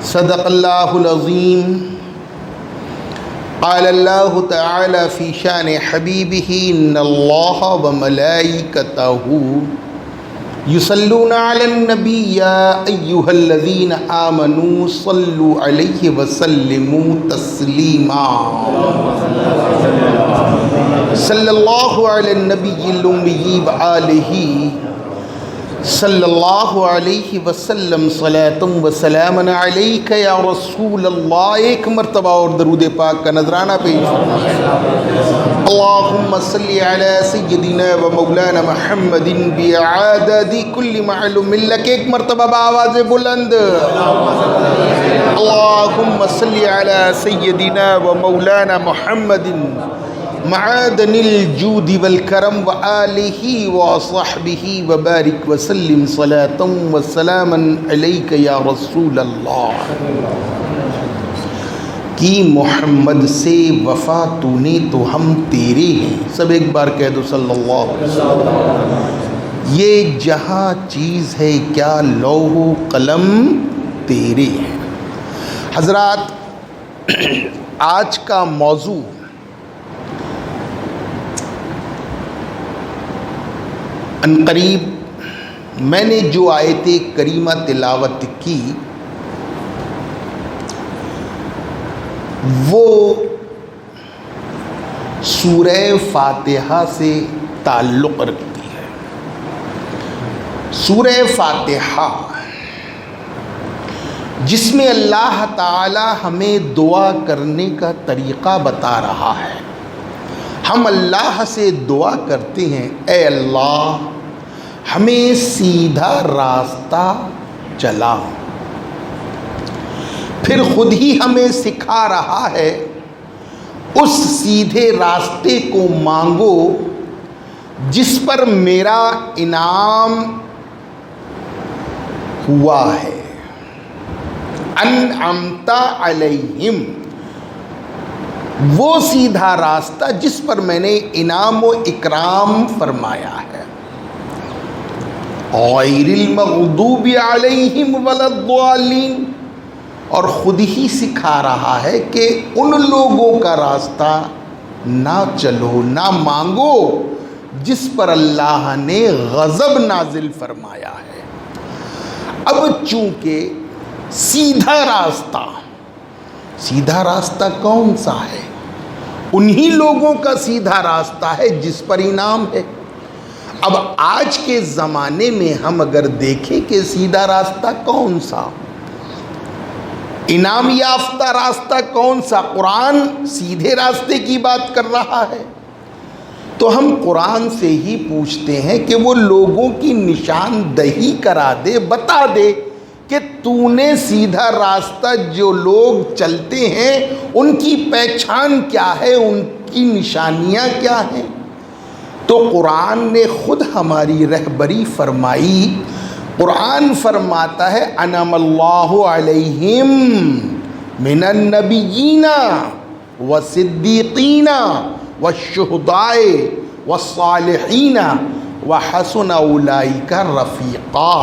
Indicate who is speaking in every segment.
Speaker 1: صدق اللہ العظیم. قال اللہ تعالی فی شان حبیبہ ان اللہ وملائکتہ یصلون علی النبی یا ایہا الذین آمنوا صلوا علیہ وسلموا تسلیما. صلی اللہ علی النبی الامی وآلہ صلی اللہ علیہ وسلم صلاۃ و سلام علیک یا رسول اللہ. ایک مرتبہ اور درود پاک کا نذرانہ پیش. اللہم صلی علی سیدنا و مولانا محمد بعدد کل معلوم لک. ایک مرتبہ بآواز بلند. اللہم صلی علی سیدنا و مولانا محمد معادن الجود والکرم وآلہ وصحبہ وبارک وسلم صلاۃ وسلاما علیک یا رسول اللہ. کی محمد سے وفا تو نے تو ہم تیرے ہیں. سب ایک بار کہہ دو صلی اللہ علیہ وسلم. یہ جہاں چیز ہے کیا لوح و قلم تیرے ہیں. حضرات، آج کا موضوع عنقریب میں نے جو آیت کریمہ تلاوت کی وہ سورہ فاتحہ سے تعلق رکھتی ہے. سورہ فاتحہ جس میں اللہ تعالی ہمیں دعا کرنے کا طریقہ بتا رہا ہے. ہم اللہ سے دعا کرتے ہیں، اے اللہ ہمیں سیدھا راستہ چلا. پھر خود ہی ہمیں سکھا رہا ہے اس سیدھے راستے کو مانگو جس پر میرا انعام ہوا ہے. انعمت علیہم، وہ سیدھا راستہ جس پر میں نے انعام و اکرام فرمایا ہے. غیر المغضوب علیہم ولا الضالین. اور خود ہی سکھا رہا ہے کہ ان لوگوں کا راستہ نہ چلو، نہ مانگو جس پر اللہ نے غضب نازل فرمایا ہے. اب چونکہ سیدھا راستہ کون سا ہے؟ انہی لوگوں کا سیدھا راستہ ہے جس پر انعام ہے. اب آج کے زمانے میں ہم اگر دیکھیں کہ سیدھا راستہ کون سا، انعام یافتہ راستہ کون سا، قرآن سیدھے راستے کی بات کر رہا ہے تو ہم قرآن سے ہی پوچھتے ہیں کہ وہ لوگوں کی نشاندہی کرا دے، بتا دے کہ تو نے سیدھا راستہ جو لوگ چلتے ہیں ان کی پہچان کیا ہے، ان کی نشانیاں کیا ہیں. تو قرآن نے خود ہماری رہبری فرمائی. قرآن فرماتا ہے انعم اللہ علیہم من النبیین والصدیقین والشہداء والصالحین وحسن اولئک رفیقا.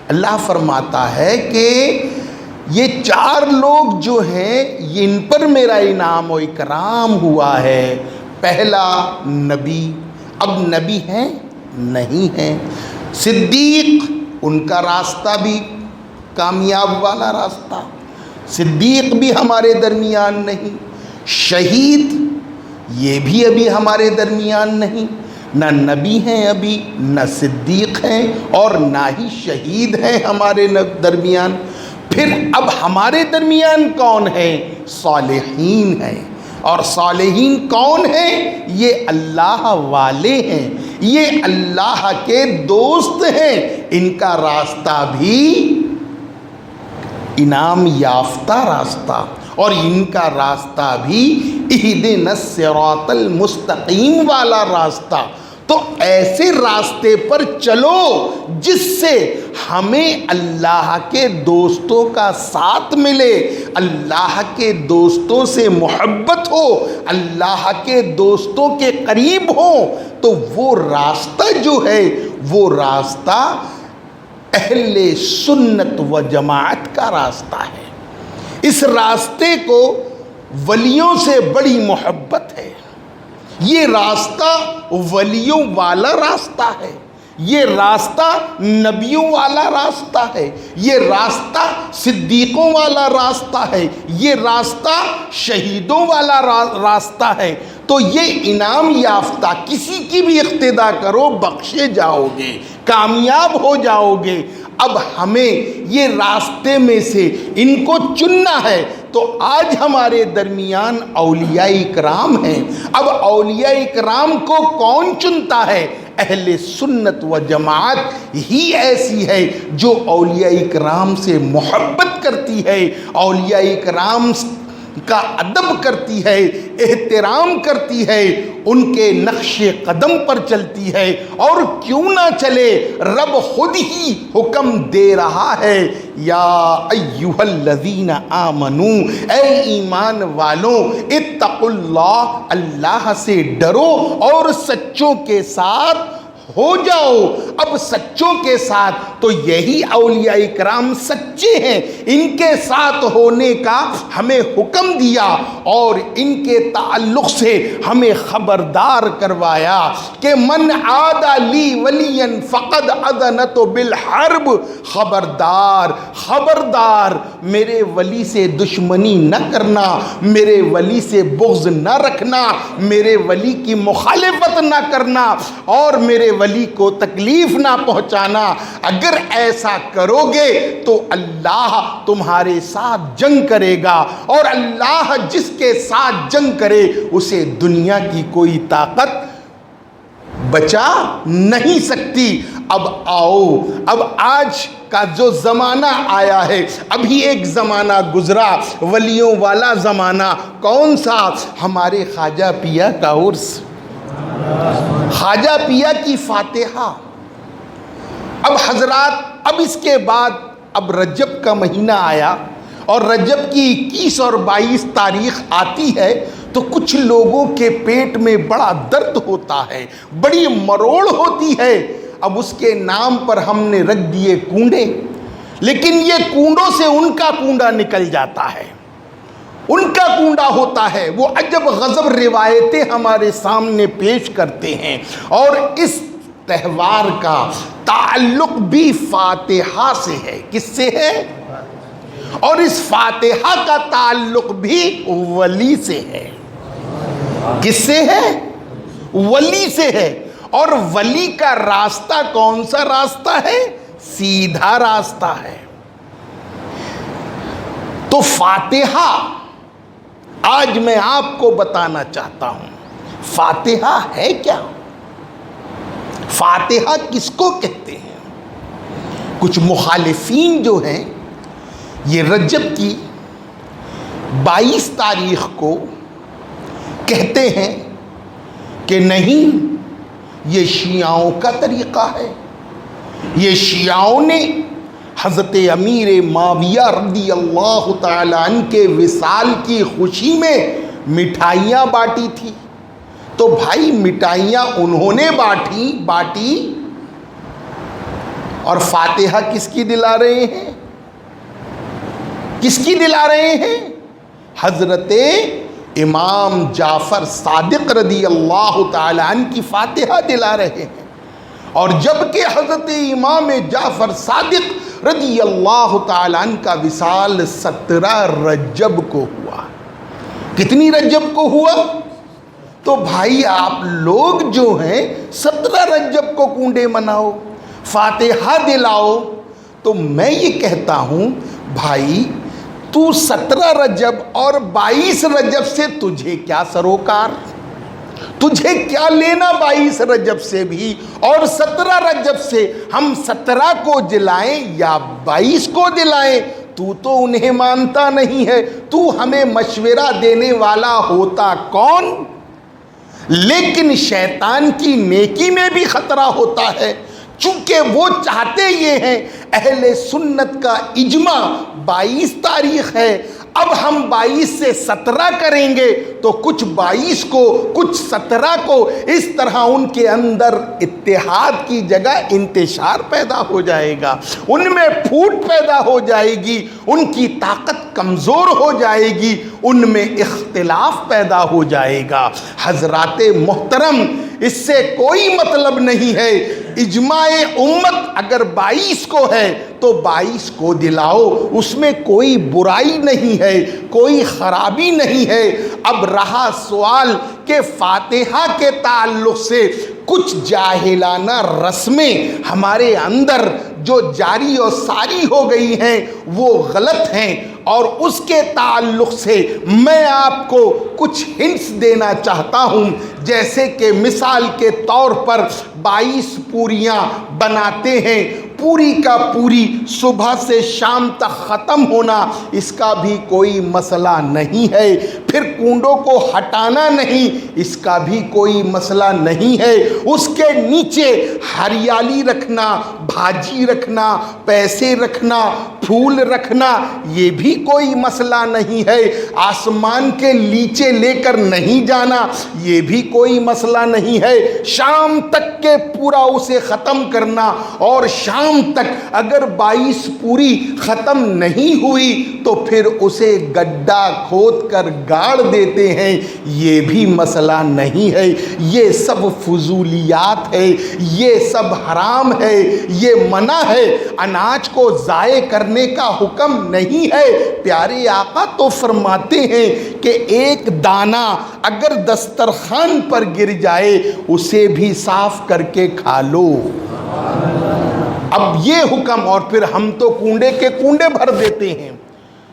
Speaker 1: اللہ فرماتا ہے کہ یہ چار لوگ جو ہیں ان پر میرا انعام و اکرام ہوا ہے. پہلا نبی، اب نبی ہیں نہیں ہیں. صدیق، ان کا راستہ بھی کامیاب والا راستہ، صدیق بھی ہمارے درمیان نہیں. شہید، یہ بھی ابھی ہمارے درمیان نہیں. نہ نبی ہیں ابھی، نہ صدیق ہیں اور نہ ہی شہید ہیں ہمارے درمیان. پھر اب ہمارے درمیان کون ہیں؟ صالحین ہیں. اور صالحین کون ہیں؟ یہ اللہ والے ہیں، یہ اللہ کے دوست ہیں. ان کا راستہ بھی انعام یافتہ راستہ، اور ان کا راستہ بھی اہدنا الصراط المستقیم والا راستہ. تو ایسے راستے پر چلو جس سے ہمیں اللہ کے دوستوں کا ساتھ ملے، اللہ کے دوستوں سے محبت ہو، اللہ کے دوستوں کے قریب ہو. تو وہ راستہ جو ہے وہ راستہ اہل سنت و جماعت کا راستہ ہے. اس راستے کو ولیوں سے بڑی محبت ہے. یہ راستہ ولیوں والا راستہ ہے، یہ راستہ نبیوں والا راستہ ہے، یہ راستہ صدیقوں والا راستہ ہے، یہ راستہ شہیدوں والا راستہ ہے. تو یہ انعام یافتہ، کسی کی بھی اقتدا کرو بخشے جاؤ گے، کامیاب ہو جاؤ گے. اب ہمیں یہ راستے میں سے ان کو چننا ہے. تو آج ہمارے درمیان اولیاء اکرام ہیں. اب اولیاء اکرام کو کون چنتا ہے؟ اہل سنت و جماعت ہی ایسی ہے جو اولیاء اکرام سے محبت کرتی ہے، اولیاء اکرام کا ادب کرتی ہے، احترام کرتی ہے، ان کے نقش قدم پر چلتی ہے. اور کیوں نہ چلے، رب خود ہی حکم دے رہا ہے، یا ایھا الذین آمنو، اے ایمان والوں، اتقوا اللہ، اللہ سے ڈرو اور سچوں کے ساتھ ہو جاؤ. اب سچوں کے ساتھ تو یہی اولیاء اکرام سچے ہیں، ان کے ساتھ ہونے کا ہمیں حکم دیا اور ان کے تعلق سے ہمیں خبردار کروایا کہ من عاد لی ولی فقد اذنت بالحرب. خبردار خبردار، میرے ولی سے دشمنی نہ کرنا، میرے ولی سے بغض نہ رکھنا، میرے ولی کی مخالفت نہ کرنا اور میرے ولی کو تکلیف نہ پہنچانا. اگر ایسا کرو گے تو اللہ تمہارے ساتھ جنگ کرے گا، اور اللہ جس کے ساتھ جنگ کرے اسے دنیا کی کوئی طاقت بچا نہیں سکتی. اب آؤ، اب آج کا جو زمانہ آیا ہے، ابھی ایک زمانہ گزرا ولیوں والا زمانہ. کون سا؟ ہمارے خواجہ پیا کا عرس، خواجہ پیا کی فاتحہ. اب حضرات، اب اس کے بعد اب رجب کا مہینہ آیا اور رجب کی 21 اور 22 تاریخ آتی ہے تو کچھ لوگوں کے پیٹ میں بڑا درد ہوتا ہے، بڑی مروڑ ہوتی ہے. اب اس کے نام پر ہم نے رکھ دیے کونڈے، لیکن یہ کونڈوں سے ان کا کونڈا نکل جاتا ہے، ان کا کونڈا ہوتا ہے. وہ عجب غضب روایتیں ہمارے سامنے پیش کرتے ہیں. اور اس تہوار کا تعلق بھی فاتحہ سے ہے. کس سے ہے؟ اور اس فاتحہ کا تعلق بھی ولی سے ہے. کس سے ہے؟ ولی سے ہے. اور ولی کا راستہ کون سا راستہ ہے؟ سیدھا راستہ ہے. تو فاتحہ آج میں آپ کو بتانا چاہتا ہوں، فاتحہ ہے کیا؟ فاتحہ کس کو کہتے ہیں؟ کچھ مخالفین جو ہیں یہ رجب کی 22 تاریخ کو کہتے ہیں کہ نہیں، یہ شیعوں کا طریقہ ہے. یہ شیعوں نے حضرت امیر معاویہ رضی اللہ تعالیٰ عنہ کے وصال کی خوشی میں مٹھائیاں بانٹی تھی. تو بھائی مٹھائیاں انہوں نے بانٹی اور فاتحہ کس کی دلا رہے ہیں؟ کس کی دلا رہے ہیں؟ حضرت امام جعفر صادق رضی اللہ تعالیٰ عنہ کی فاتحہ دلا رہے ہیں. اور جبکہ حضرت امام جعفر صادق رضی اللہ تعالیٰ عنہ کا وصال 17 رجب کو ہوا. کتنی رجب کو ہوا؟ تو بھائی آپ لوگ جو ہیں 17 رجب کو کونڈے مناؤ، فاتحہ دلاؤ. تو میں یہ کہتا ہوں بھائی، تو 17 رجب اور 22 رجب سے تجھے کیا سروکار؟ تجھے کیا لینا 22 رجب سے بھی اور 17 رجب سے؟ ہم 17 کو دلائیں یا 22 کو دلائیں، تو انہیں مانتا نہیں ہے. تو ہمیں مشورہ دینے والا ہوتا کون؟ لیکن شیطان کی نیکی میں بھی خطرہ ہوتا ہے، چونکہ وہ چاہتے یہ ہیں. اہل سنت کا اجماع 22 تاریخ ہے. اب ہم 22 سے 17 کریں گے تو کچھ 22 کو کچھ 17 کو اس طرح ان کے اندر اتحاد کی جگہ انتشار پیدا ہو جائے گا، ان میں پھوٹ پیدا ہو جائے گی، ان کی طاقت کمزور ہو جائے گی، ان میں اختلاف پیدا ہو جائے گا۔ حضرات محترم، اس سے کوئی مطلب نہیں ہے، اجماع امت اگر 22 کو ہے تو 22 کو دلاؤ، اس میں کوئی برائی نہیں ہے، کوئی خرابی نہیں ہے۔ اب رہا سوال کہ فاتحہ کے تعلق سے کچھ جاہلانہ رسمیں ہمارے اندر جو جاری و ساری ہو گئی ہیں وہ غلط ہیں، اور اس کے تعلق سے میں آپ کو کچھ ہنٹس دینا چاہتا ہوں۔ جیسے کہ مثال کے طور پر 22 پوریاں بناتے ہیں، پوری کا پوری صبح سے شام تک ختم ہونا اس کا بھی کوئی مسئلہ نہیں ہے، پھر کنڈوں کو ہٹانا نہیں اس کا بھی کوئی مسئلہ نہیں ہے، اس کے نیچے ہریالی رکھنا، بھاجی رکھنا، پیسے رکھنا، پھول رکھنا یہ بھی کوئی مسئلہ نہیں ہے، آسمان کے نیچے لے کر نہیں جانا یہ بھی کوئی مسئلہ نہیں ہے، شام تک کے پورا اسے ختم کرنا، اور شام تک اگر 22 پوری ختم نہیں ہوئی تو پھر اسے گڈھا کھود کر گاڑ دیتے ہیں، یہ بھی مسئلہ نہیں ہے۔ یہ سب فضولیات ہے، یہ سب حرام ہے، یہ منع ہے، اناج کو ضائع کرنے کا حکم نہیں ہے۔ پیارے آقا تو فرماتے ہیں کہ ایک دانہ اگر دسترخوان پر گر جائے اسے بھی صاف کر کے کھا لو۔ اب یہ حکم، اور پھر ہم تو کنڈے کے کنڈے بھر دیتے ہیں،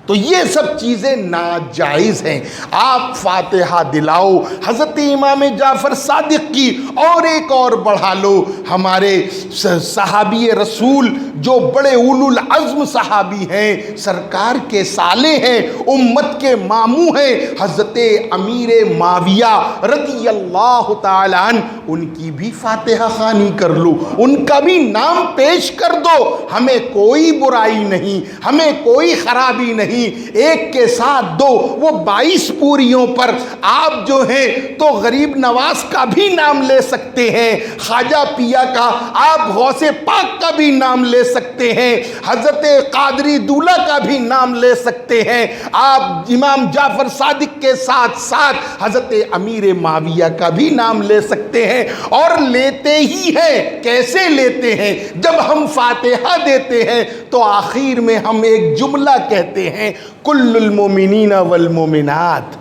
Speaker 1: تو یہ سب چیزیں ناجائز ہیں۔ آپ فاتحہ دلاؤ، حضرت امام جعفر صادق کی اور ایک اور بڑھا لو، ہمارے صحابی رسول جو بڑے اولو العزم صحابی ہیں، سرکار کے سالے ہیں، امت کے ماموں ہیں، حضرت امیر معاویہ رضی اللہ تعالیٰ عنہ، ان کی بھی فاتحہ خوانی کر لو، ان کا بھی نام پیش کر دو، ہمیں کوئی برائی نہیں، ہمیں کوئی خرابی نہیں، ایک کے ساتھ دو۔ وہ 22 پوریوں پر آپ جو ہیں تو غریب نواز کا بھی نام لے سکتے ہیں، خواجہ پیا کا، آپ غوث پاک کا بھی نام لے سکتے ہیں، حضرت قادری دولہ کا بھی نام لے سکتے ہیں، آپ امام جعفر صادق کے ساتھ ساتھ حضرت امیر معاویہ کا بھی نام لے سکتے ہیں، اور لیتے ہی ہیں۔ کیسے لیتے ہیں؟ جب ہم فاتحہ دیتے ہیں تو آخر میں ہم ایک جملہ کہتے ہیں، کل المومنین والمومنات،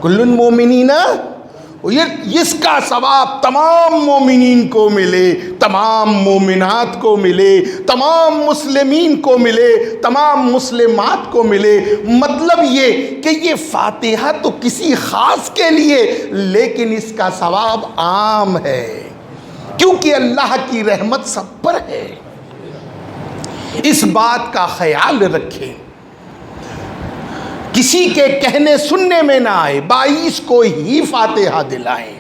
Speaker 1: کل المومنین، اس کا ثواب تمام مومنین کو ملے، تمام مومنات کو ملے، تمام مسلمین کو ملے، تمام مسلمات کو ملے۔ مطلب یہ کہ یہ فاتحہ تو کسی خاص کے لیے، لیکن اس کا ثواب عام ہے، کیونکہ اللہ کی رحمت سب پر ہے۔ اس بات کا خیال رکھیں، کسی کے کہنے سننے میں نہ آئے، 22 کو ہی فاتحہ دلائیں،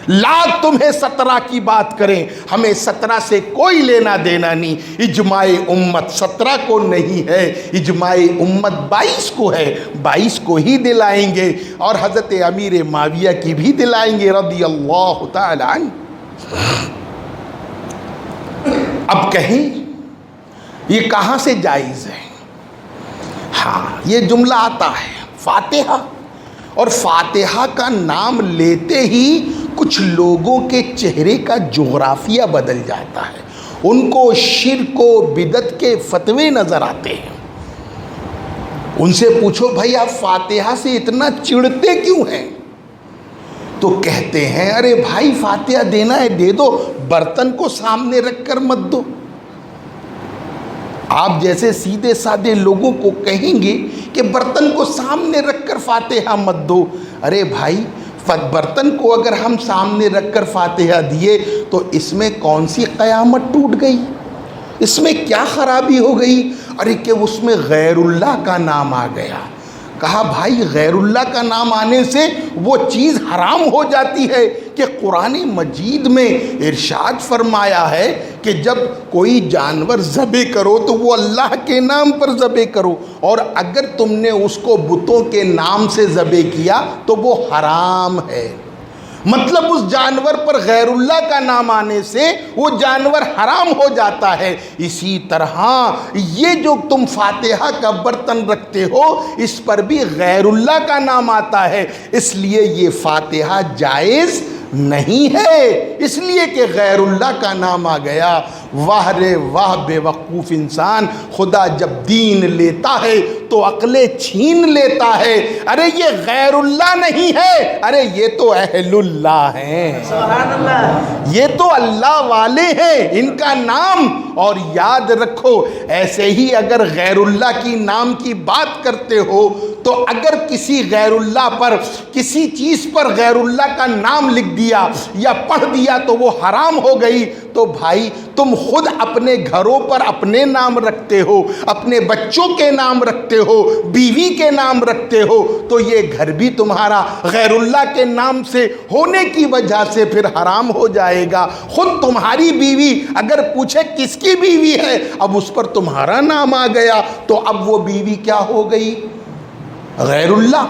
Speaker 1: لاکھ تمہیں 17 کی بات کریں، ہمیں 17 سے کوئی لینا دینا نہیں۔ اجماع امت 17 کو نہیں ہے، اجماع امت 22 کو ہے، 22 کو ہی دلائیں گے، اور حضرت امیر معاویہ کی بھی دلائیں گے رضی اللہ تعالی عنہ۔ اب کہیں یہ کہاں سے جائز ہے؟ ہاں، یہ جملہ آتا ہے فاتحہ، اور فاتحہ کا نام لیتے ہی کچھ لوگوں کے چہرے کا جغرافیہ بدل جاتا ہے، ان کو شرک و بدعت کے فتوے نظر آتے ہیں۔ ان سے پوچھو بھائی آپ فاتحہ سے اتنا چڑھتے کیوں ہیں؟ تو کہتے ہیں ارے بھائی فاتحہ دینا ہے دے دو، برتن کو سامنے رکھ کر مت دو۔ آپ جیسے سیدھے سادے لوگوں کو کہیں گے کہ برتن کو سامنے رکھ کر فاتحہ مت دو، ارے بھائی برتن کو اگر ہم سامنے رکھ کر فاتحہ دیے تو اس میں کون سی قیامت ٹوٹ گئی؟ اس میں کیا خرابی ہو گئی؟ ارے کہ اس میں غیر اللہ کا نام آ گیا۔ کہا بھائی غیر اللہ کا نام آنے سے وہ چیز حرام ہو جاتی ہے کہ قرآن مجید میں ارشاد فرمایا ہے کہ جب کوئی جانور ذبح کرو تو وہ اللہ کے نام پر ذبح کرو، اور اگر تم نے اس کو بتوں کے نام سے ذبح کیا تو وہ حرام ہے۔ مطلب اس جانور پر غیر اللہ کا نام آنے سے وہ جانور حرام ہو جاتا ہے۔ اسی طرح یہ جو تم فاتحہ کا برتن رکھتے ہو اس پر بھی غیر اللہ کا نام آتا ہے، اس لیے یہ فاتحہ جائز نہیں ہے، اس لیے کہ غیر اللہ کا نام آ گیا۔ واہ رے واہ بے وقوف انسان، خدا جب دین لیتا ہے تو عقلیں چھین لیتا ہے۔ ارے یہ غیر اللہ نہیں ہے، ارے یہ تو اہل اللہ ہیں، سبحان اللہ، یہ تو اللہ والے ہیں، ان کا نام۔ اور یاد رکھو ایسے ہی اگر غیر اللہ کی نام کی بات کرتے ہو تو اگر کسی غیر اللہ پر کسی چیز پر غیر اللہ کا نام لکھ دیا یا پڑھ دیا تو وہ حرام ہو گئی، تو بھائی تم خود اپنے گھروں پر اپنے نام رکھتے ہو، اپنے بچوں کے نام رکھتے ہو، بیوی کے نام رکھتے ہو، تو یہ گھر بھی تمہارا غیر اللہ کے نام سے ہونے کی وجہ سے پھر حرام ہو جائے گا۔ خود تمہاری بیوی اگر پوچھے کس کی بیوی ہے، اب اس پر تمہارا نام آ گیا تو اب وہ بیوی کیا ہو گئی؟ غیر اللہ۔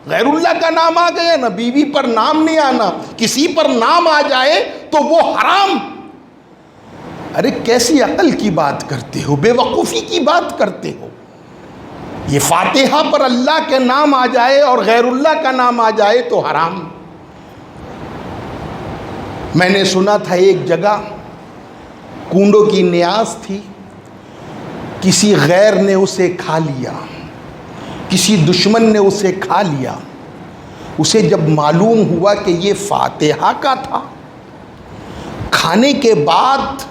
Speaker 1: غیر اللہ کا نام آ گیا نا، بیوی پر نام نہیں آنا، کسی پر نام آ جائے تو وہ حرام۔ ارے کیسی عقل کی بات کرتے ہو، بے وقوفی کی بات کرتے ہو۔ یہ فاتحہ پر اللہ کے نام آ جائے اور غیر اللہ کا نام آ جائے تو حرام۔ میں نے سنا تھا ایک جگہ کونڈوں کی نیاز تھی، کسی غیر نے اسے کھا لیا، کسی دشمن نے اسے کھا لیا۔ اسے جب معلوم ہوا کہ یہ فاتحہ کا تھا، کھانے کے بعد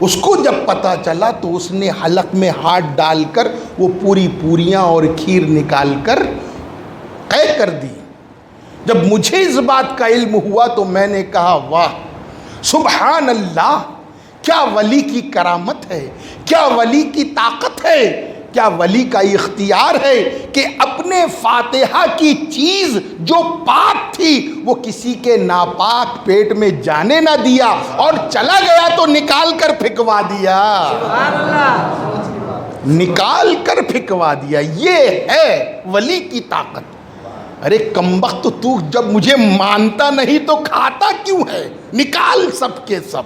Speaker 1: اس کو جب پتہ چلا تو اس نے حلق میں ہاتھ ڈال کر وہ پوری پوریاں اور کھیر نکال کر قے کر دی۔ جب مجھے اس بات کا علم ہوا تو میں نے کہا واہ سبحان اللہ، کیا ولی کی کرامت ہے، کیا ولی کی طاقت ہے، کیا ولی کا اختیار ہے کہ اپنے فاتحہ کی چیز جو پاک تھی وہ کسی کے ناپاک پیٹ میں جانے نہ دیا اور چلا گیا تو نکال کر پھینکوا دیا، نکال کر پھینکوا دیا۔ یہ ہے ولی کی طاقت۔ ارے کمبخت تو جب مجھے مانتا نہیں تو کھاتا کیوں ہے؟ نکال سب کے سب۔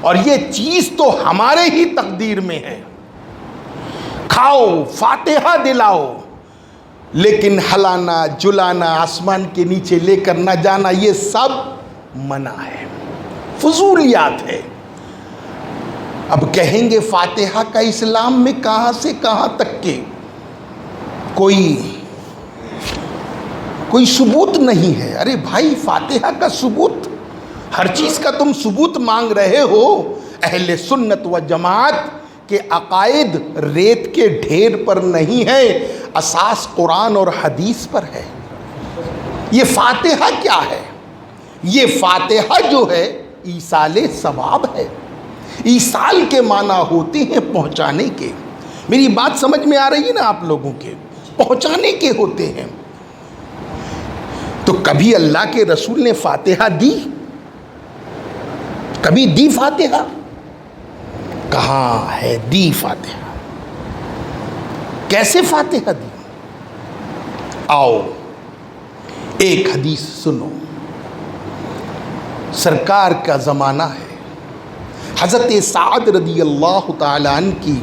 Speaker 1: اور یہ چیز تو ہمارے ہی تقدیر میں ہے، کھاؤ فاتحہ دلاؤ، لیکن ہلانا جلانا آسمان کے نیچے لے کر نہ جانا یہ سب منع ہے، فضولیات ہے۔ اب کہیں گے فاتحہ کا اسلام میں کہاں سے کہاں تک کے کوئی ثبوت نہیں ہے۔ ارے بھائی فاتحہ کا ثبوت، ہر چیز کا تم ثبوت مانگ رہے ہو۔ اہل سنت و جماعت کہ عقائد ریت کے ڈھیر پر نہیں ہے، اساس قرآن اور حدیث پر ہے۔ یہ فاتحہ کیا ہے؟ یہ فاتحہ جو ہے ایصال ثواب ہے۔ ایصال کے معنی ہوتے ہیں پہنچانے کے۔ میری بات سمجھ میں آ رہی ہے نا آپ لوگوں کے؟ پہنچانے کے ہوتے ہیں۔ تو کبھی اللہ کے رسول نے فاتحہ دی؟ کبھی دی فاتحہ؟ کہاں ہے دی فاتحہ؟ کیسے فاتحہ دی؟ آؤ ایک حدیث سنو، سرکار کا زمانہ ہے، حضرت سعد رضی اللہ تعالیٰ عنہ کی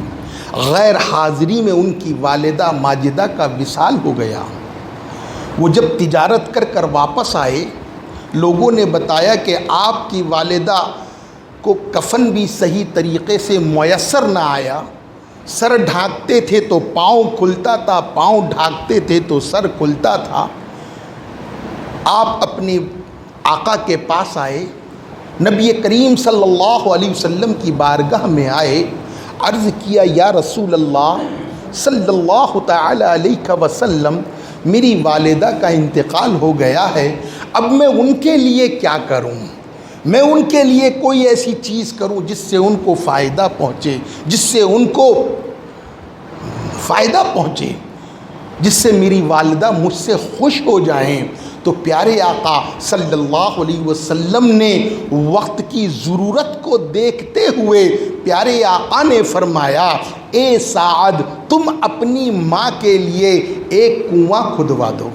Speaker 1: غیر حاضری میں ان کی والدہ ماجدہ کا وصال ہو گیا۔ وہ جب تجارت کر کر واپس آئے، لوگوں نے بتایا کہ آپ کی والدہ کو کفن بھی صحیح طریقے سے میسر نہ آیا، سر ڈھانکتے تھے تو پاؤں کھلتا تھا، پاؤں ڈھانکتے تھے تو سر کھلتا تھا۔ آپ اپنے آقا کے پاس آئے، نبی کریم صلی اللہ علیہ وسلم کی بارگاہ میں آئے، عرض کیا یا رسول اللہ صلی اللہ تعالی علیہ وسلم، میری والدہ کا انتقال ہو گیا ہے، اب میں ان کے لیے کیا کروں؟ میں ان کے لیے کوئی ایسی چیز کروں جس سے ان کو فائدہ پہنچے، جس سے ان کو فائدہ پہنچے، جس سے میری والدہ مجھ سے خوش ہو جائیں۔ تو پیارے آقا صلی اللہ علیہ وسلم نے وقت کی ضرورت کو دیکھتے ہوئے پیارے آقا نے فرمایا اے سعد تم اپنی ماں کے لیے ایک کنواں کھدوا دو،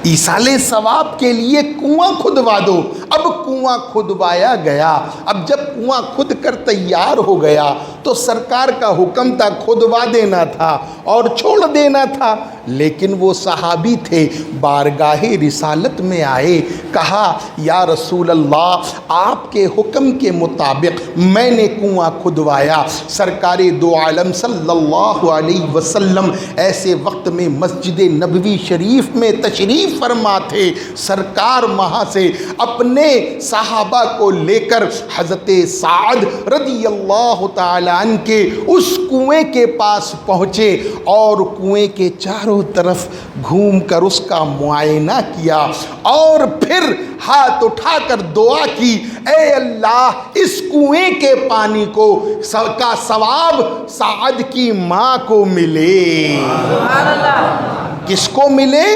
Speaker 1: ایصال ثواب کے لیے کنواں کھدوا دو۔ اب کنواں کھدوایا گیا۔ اب جب کنواں کھد کر تیار ہو گیا تو سرکار کا حکم تھا کھدوا دینا تھا اور چھوڑ دینا تھا، لیکن وہ صحابی تھے، بارگاہ رسالت میں آئے، کہا یا رسول اللہ آپ کے حکم کے مطابق میں نے کنواں کھدوایا۔ سرکار دو عالم صلی اللہ علیہ وسلم ایسے وقت میں مسجد نبوی شریف میں تشریف فرما تھے۔ سرکار وہاں سے اپنے صحابہ کو لے کر حضرت سعد رضی اللہ تعالیٰ عنہ کے اس کنویں کے پاس پہنچے اور کنویں کے چاروں طرف گھوم کر اس کا معائنہ کیا اور پھر ہاتھ اٹھا کر دعا کی، اے اللہ اس کنویں کے پانی کو کا ثواب سعد کی ماں کو ملے۔ کس کو ملے؟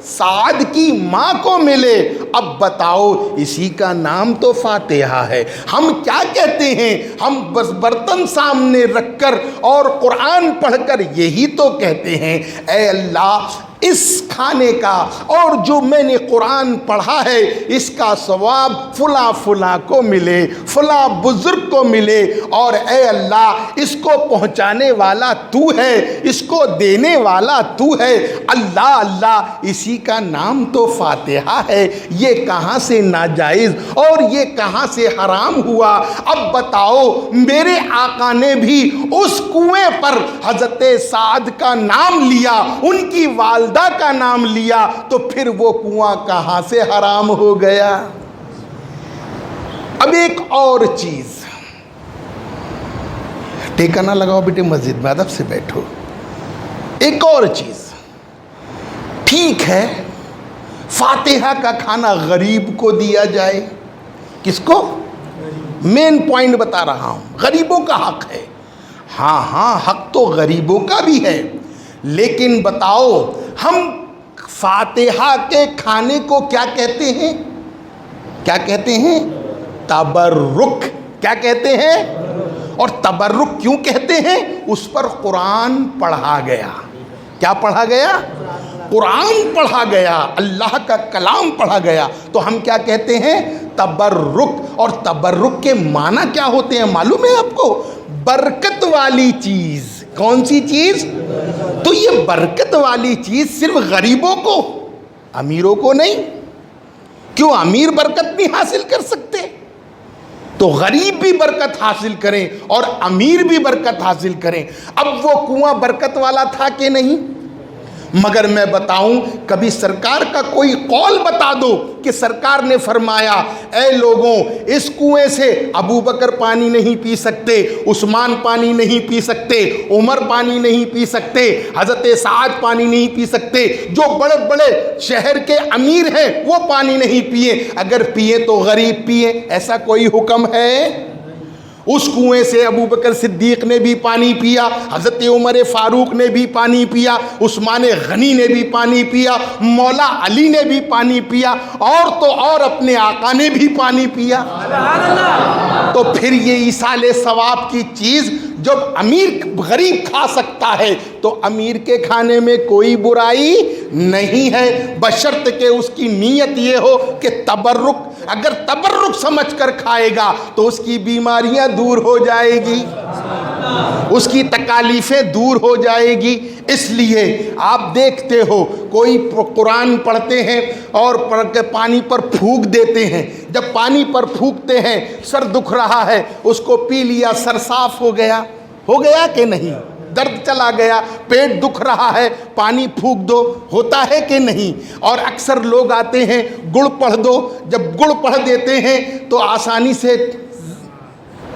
Speaker 1: سعد کی ماں کو ملے۔ اب بتاؤ اسی کا نام تو فاتحہ ہے۔ ہم کیا کہتے ہیں؟ ہم بس برتن سامنے رکھ کر اور قرآن پڑھ کر یہی تو کہتے ہیں اے اللہ اس کھانے کا اور جو میں نے قرآن پڑھا ہے اس کا ثواب فلاں فلاں کو ملے، فلاں بزرگ کو ملے، اور اے اللہ اس کو پہنچانے والا تو ہے، اس کو دینے والا تو ہے۔ اللہ اللہ اسی کا نام تو فاتحہ ہے۔ یہ کہاں سے ناجائز اور یہ کہاں سے حرام ہوا؟ اب بتاؤ میرے آقا نے بھی اس کنویں پر حضرت سعد کا نام لیا، ان کی والدہ کا نام لیا، تو پھر وہ کنواں کہاں سے حرام ہو گیا؟ اب ایک اور چیز، ٹیکا نہ لگاؤ بیٹے، مسجد میں ادب سے بیٹھو۔ ایک اور چیز، ٹھیک ہے فاتحہ کا کھانا غریب کو دیا جائے، کس کو؟ مین پوائنٹ بتا رہا ہوں، غریبوں کا حق ہے۔ ہاں ہاں حق تو غریبوں کا بھی ہے، لیکن بتاؤ ہم فاتحہ کے کھانے کو کیا کہتے ہیں؟ کیا کہتے ہیں؟ تبرک۔ کیا کہتے ہیں؟ اور تبرک کیوں کہتے ہیں؟ اس پر قرآن پڑھا گیا۔ کیا پڑھا گیا؟ قرآن پڑھا گیا، اللہ کا کلام پڑھا گیا، تو ہم کیا کہتے ہیں؟ تبرک۔ اور تبرک کے معنی کیا ہوتے ہیں معلوم ہے آپ کو؟ برکت والی چیز۔ کون سی چیز؟ تو یہ برکت والی چیز صرف غریبوں کو، امیروں کو نہیں۔ کیوں امیر برکت نہیں حاصل کر سکتے؟ تو غریب بھی برکت حاصل کریں اور امیر بھی برکت حاصل کریں۔ اب وہ کنواں برکت والا تھا کہ نہیں؟ مگر میں بتاؤں، کبھی سرکار کا کوئی قول بتا دو کہ سرکار نے فرمایا اے لوگوں اس کنویں سے ابو بکر پانی نہیں پی سکتے، عثمان پانی نہیں پی سکتے، عمر پانی نہیں پی سکتے، حضرت سعد پانی نہیں پی سکتے، جو بڑے بڑے شہر کے امیر ہیں وہ پانی نہیں پیے، اگر پیے تو غریب پیے، ایسا کوئی حکم ہے؟ اس کنویں سے ابو بکر صدیق نے بھی پانی پیا، حضرت عمر فاروق نے بھی پانی پیا، عثمان غنی نے بھی پانی پیا، مولا علی نے بھی پانی پیا، اور تو اور اپنے آقا نے بھی پانی پیا۔ تو پھر یہ ایصال ثواب کی چیز جب امیر غریب کھا سکتا ہے تو امیر کے کھانے میں کوئی برائی نہیں ہے، بشرط کہ اس کی نیت یہ ہو کہ تبرک۔ اگر تبرک سمجھ کر کھائے گا تو اس کی بیماریاں دور ہو جائے گی، اس کی تکالیفیں دور ہو جائے گی۔ اس لیے آپ دیکھتے ہو کوئی قرآن پڑھتے ہیں اور پڑھ کے پانی پر پھونک دیتے ہیں، جب پانی پر پھونکتے ہیں سر دکھ رہا ہے، اس کو پی لیا سر صاف ہو گیا کہ نہیں؟ درد چلا گیا، پیٹ دکھ رہا ہے، پانی پھونک دو، ہوتا ہے کہ نہیں؟ اور اکثر لوگ آتے ہیں گڑ پڑھ دو، جب گڑ پڑھ دیتے ہیں تو آسانی سے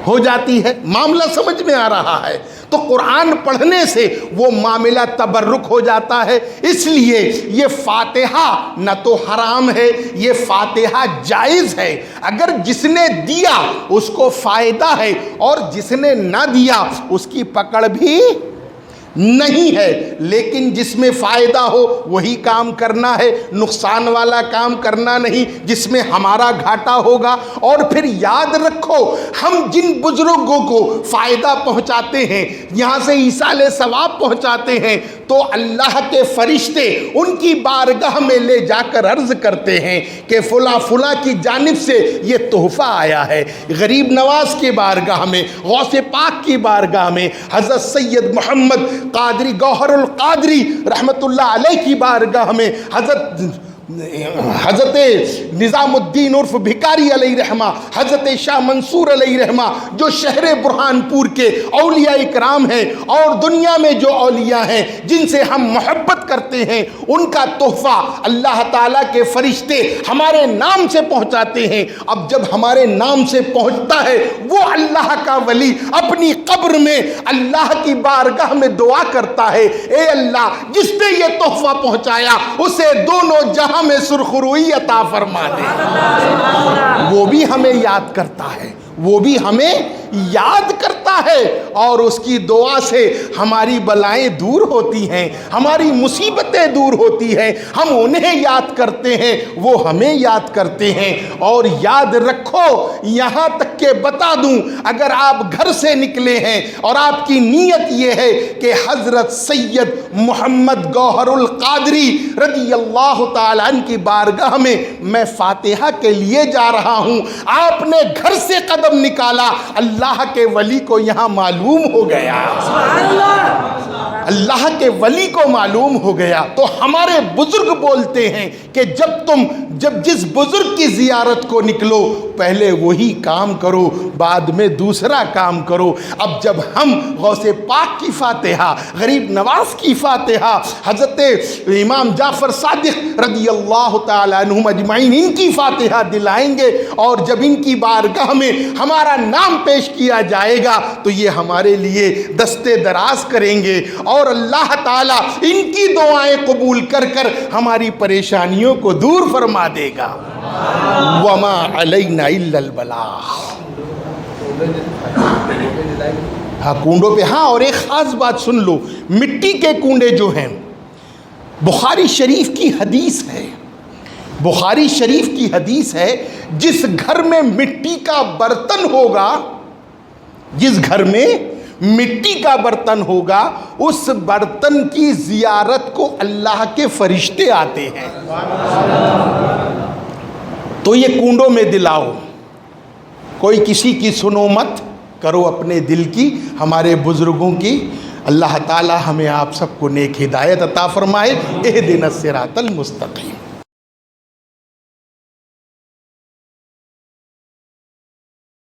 Speaker 1: ہو جاتی ہے، معاملہ سمجھ میں آ رہا ہے۔ تو قرآن پڑھنے سے وہ معاملہ تبرک ہو جاتا ہے۔ اس لیے یہ فاتحہ نہ تو حرام ہے، یہ فاتحہ جائز ہے۔ اگر جس نے دیا اس کو فائدہ ہے اور جس نے نہ دیا اس کی پکڑ بھی نہیں ہے، لیکن جس میں فائدہ ہو وہی کام کرنا ہے، نقصان والا کام کرنا نہیں جس میں ہمارا گھاٹا ہوگا۔ اور پھر یاد رکھو، ہم جن بزرگوں کو فائدہ پہنچاتے ہیں، یہاں سے ایصال ثواب پہنچاتے ہیں، تو اللہ کے فرشتے ان کی بارگاہ میں لے جا کر عرض کرتے ہیں کہ فلاں فلاں کی جانب سے یہ تحفہ آیا ہے۔ غریب نواز کی بارگاہ میں، غوث پاک کی بارگاہ میں، حضرت سید محمد قادری گوہر القادری رحمت اللہ علیہ کی بارگاہ میں، حضرت نظام الدین عرف بھکاری علیہ رحمہ، حضرت شاہ منصور علیہ رحمہ، جو شہر برہان پور کے اولیاء اکرام ہیں، اور دنیا میں جو اولیاء ہیں جن سے ہم محبت کرتے ہیں، ان کا تحفہ اللہ تعالیٰ کے فرشتے ہمارے نام سے پہنچاتے ہیں۔ اب جب ہمارے نام سے پہنچتا ہے، وہ اللہ کا ولی اپنی قبر میں اللہ کی بارگاہ میں دعا کرتا ہے، اے اللہ جس نے یہ تحفہ پہنچایا اسے دونوں جہاں میں سرخروئی عطا فرما دے۔ وہ بھی ہمیں یاد کرتا ہے، وہ بھی ہمیں یاد کرتا ہے، اور اس کی دعا سے ہماری بلائیں دور ہوتی ہیں، ہماری مصیبتیں دور ہوتی ہیں، ہم انہیں یاد کرتے ہیں، وہ ہمیں یاد کرتے ہیں۔ اور یاد رکھو، یہاں تک کہ بتا دوں، اگر آپ گھر سے نکلے ہیں اور آپ کی نیت یہ ہے کہ حضرت سید محمد گوہر القادری رضی اللہ تعالیٰ عنہ کی بارگاہ میں فاتحہ کے لیے جا رہا ہوں، آپ نے گھر سے قدم نکالا، اللہ کے ولی کو یہاں معلوم ہو گیا، اللہ کے ولی کو معلوم ہو گیا۔ تو ہمارے بزرگ بولتے ہیں کہ جب جس بزرگ کی زیارت کو نکلو، پہلے وہی کام کرو، بعد میں دوسرا کام کرو۔ اب جب ہم غوث پاک کی فاتحہ، غریب نواز کی فاتحہ، حضرت امام جعفر صادق رضی اللہ تعالیٰ عنہم اجمعین ان کی فاتحہ دلائیں گے، اور جب ان کی بارگاہ میں ہمارا نام پیش کیا جائے گا تو یہ ہمارے لیے دستے دراز کریں گے، اور اللہ تعالیٰ ان کی دعائیں قبول کر کر ہماری پریشانیوں کو دور فرما دے گا۔ وما علینا الا البلاغ۔ ہاں کنڈوں پہ، ہاں اور ایک خاص بات سن لو، مٹی کے کنڈے جو ہیں، بخاری شریف کی حدیث ہے، بخاری شریف کی حدیث ہے، جس گھر میں مٹی کا برتن ہوگا، جس گھر میں مٹی کا برتن ہوگا، اس برتن کی زیارت کو اللہ کے فرشتے آتے ہیں۔ تو یہ کنڈوں میں دلاؤ، کوئی کسی کی سنو مت، کرو اپنے دل کی، ہمارے بزرگوں کی۔ اللہ تعالی ہمیں آپ سب کو نیک ہدایت عطا فرمائے۔ اہدنا الصراط المستقیم۔